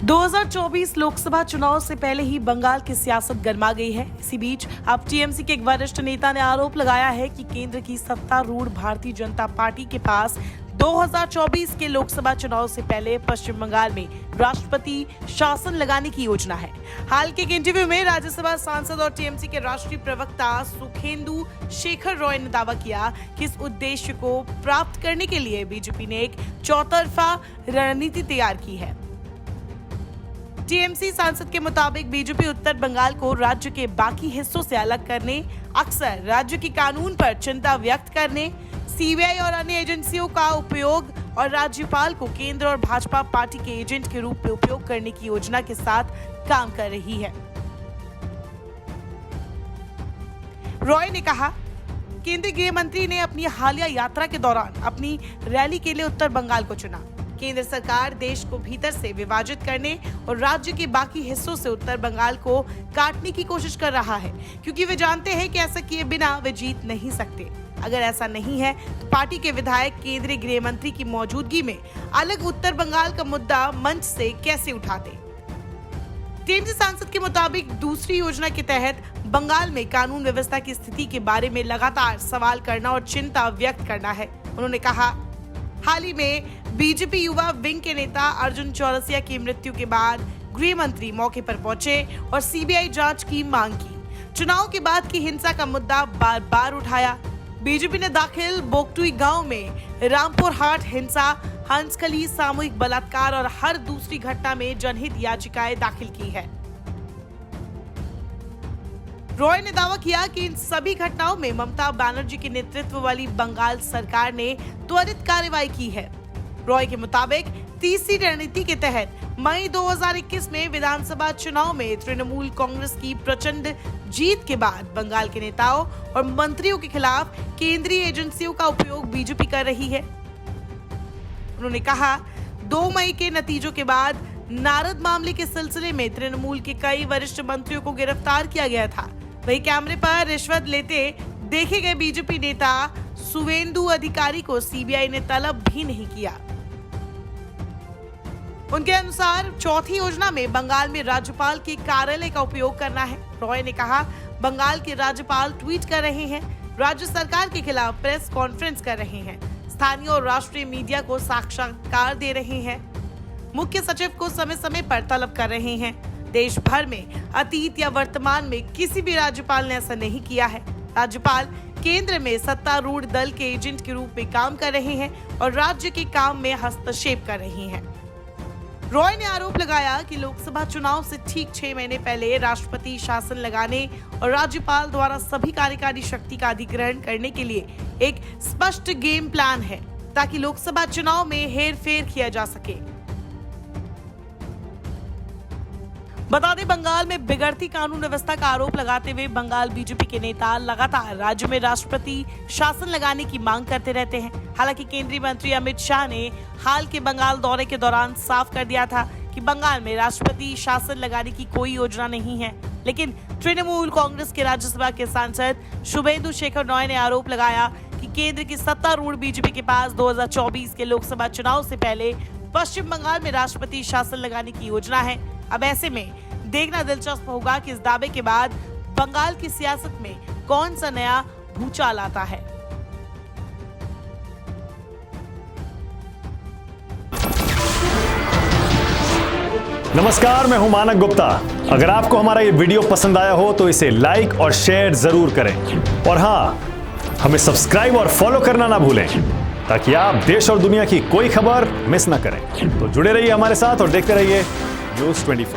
2024 लोकसभा चुनाव से पहले ही बंगाल की सियासत गर्मा गई है। इसी बीच अब टीएमसी के एक वरिष्ठ नेता ने आरोप लगाया है कि केंद्र की सत्तारूढ़ भारतीय जनता पार्टी के पास 2024 के लोकसभा चुनाव से पहले पश्चिम बंगाल में राष्ट्रपति शासन लगाने की योजना है। हाल के एक इंटरव्यू में राज्यसभा सांसद और टीएमसी के राष्ट्रीय प्रवक्ता सुखेंदु शेखर रॉय ने दावा किया कि इस उद्देश्य को प्राप्त करने के लिए बीजेपी ने एक चौतरफा रणनीति तैयार की है। टीएमसी सांसद के मुताबिक बीजेपी उत्तर बंगाल को राज्य के बाकी हिस्सों से अलग करने, अक्सर राज्य के कानून पर चिंता व्यक्त करने, सीबीआई और अन्य एजेंसियों का उपयोग और राज्यपाल को केंद्र और भाजपा पार्टी के एजेंट के रूप में उपयोग करने की योजना के साथ काम कर रही है। रॉय ने कहा, केंद्रीय गृह मंत्री ने अपनी हालिया यात्रा के दौरान अपनी रैली के लिए उत्तर बंगाल को चुना। केंद्र सरकार देश को भीतर से विभाजित करने और राज्य के बाकी हिस्सों से उत्तर बंगाल को काटने की कोशिश कर रहा है, क्योंकि वे जानते हैं कि ऐसा किए बिना वे जीत नहीं सकते। अगर ऐसा नहीं है तो पार्टी के विधायक केंद्रीय गृह मंत्री की मौजूदगी में अलग उत्तर बंगाल का मुद्दा मंच से कैसे उठाते। टीएमसी सांसद के मुताबिक दूसरी योजना के तहत बंगाल में कानून व्यवस्था की स्थिति के बारे में लगातार सवाल करना और चिंता व्यक्त करना है। उन्होंने कहा, हाल ही में बीजेपी युवा विंग के नेता अर्जुन चौरसिया की मृत्यु के बाद गृह मंत्री मौके पर पहुंचे और सीबीआई जांच की मांग की। चुनाव के बाद की हिंसा का मुद्दा बार बार उठाया। बीजेपी ने दाखिल बोकटुई गांव में रामपुर हाट हिंसा, हंसकली सामूहिक बलात्कार और हर दूसरी घटना में जनहित याचिकाएं दाखिल की है। रॉय ने दावा किया कि इन सभी घटनाओं में ममता बनर्जी के नेतृत्व वाली बंगाल सरकार ने त्वरित कार्रवाई की है। रॉय के मुताबिक तीसरी रणनीति के तहत मई 2021 में विधानसभा चुनाव में तृणमूल कांग्रेस की प्रचंड जीत के बाद बंगाल के नेताओं और मंत्रियों के खिलाफ केंद्रीय एजेंसियों का उपयोग बीजेपी कर रही है। उन्होंने कहा, 2 मई के नतीजों के बाद नारद मामले के सिलसिले में तृणमूल के कई वरिष्ठ मंत्रियों को गिरफ्तार किया गया था। वही कैमरे पर रिश्वत लेते देखे गए बीजेपी नेता सुवेंदु अधिकारी को सीबीआई ने तलब भी नहीं किया। उनके अनुसार चौथी योजना में बंगाल में राज्यपाल के कार्यालय का उपयोग करना है। रॉय ने कहा, बंगाल के राज्यपाल ट्वीट कर रहे हैं, राज्य सरकार के खिलाफ प्रेस कॉन्फ्रेंस कर रहे हैं, स्थानीय और राष्ट्रीय मीडिया को साक्षात्कार दे रहे हैं, मुख्य सचिव को समय समय पर तलब कर रहे हैं। देश भर में अतीत या वर्तमान में किसी भी राज्यपाल ने ऐसा नहीं किया है। राज्यपाल केंद्र में सत्तारूढ़ दल के एजेंट के रूप में काम कर रहे हैं और राज्य के काम में हस्तक्षेप कर रहे हैं। रॉय ने आरोप लगाया कि लोकसभा चुनाव से ठीक 6 महीने पहले राष्ट्रपति शासन लगाने और राज्यपाल द्वारा सभी कार्यकारी शक्ति का अधिग्रहण करने के लिए एक स्पष्ट गेम प्लान है, ताकि लोकसभा चुनाव में हेरफेर किया जा सके। बता दें, बंगाल में बिगड़ती कानून व्यवस्था का आरोप लगाते हुए बंगाल बीजेपी के नेता लगातार राज्य में राष्ट्रपति शासन लगाने की मांग करते रहते हैं। हालांकि केंद्रीय मंत्री अमित शाह ने हाल के बंगाल दौरे के दौरान साफ कर दिया था कि बंगाल में राष्ट्रपति शासन लगाने की कोई योजना नहीं है। लेकिन तृणमूल कांग्रेस के राज्यसभा के सांसद सुवेंदु शेखर रॉय ने आरोप लगाया कि केंद्र की सत्तारूढ़ बीजेपी के पास 2024 के लोकसभा चुनाव से पहले पश्चिम बंगाल में राष्ट्रपति शासन लगाने की योजना है। अब ऐसे में देखना दिलचस्प होगा कि इस दावे के बाद बंगाल की सियासत में कौन सा नया भूचाल आता है। नमस्कार, मैं हूं मानक गुप्ता। अगर आपको हमारा ये वीडियो पसंद आया हो तो इसे लाइक और शेयर जरूर करें, और हां, हमें सब्सक्राइब और फॉलो करना ना भूलें, ताकि आप देश और दुनिया की कोई खबर मिस ना करें। तो जुड़े रहिए हमारे साथ और देखते रहिए News 24।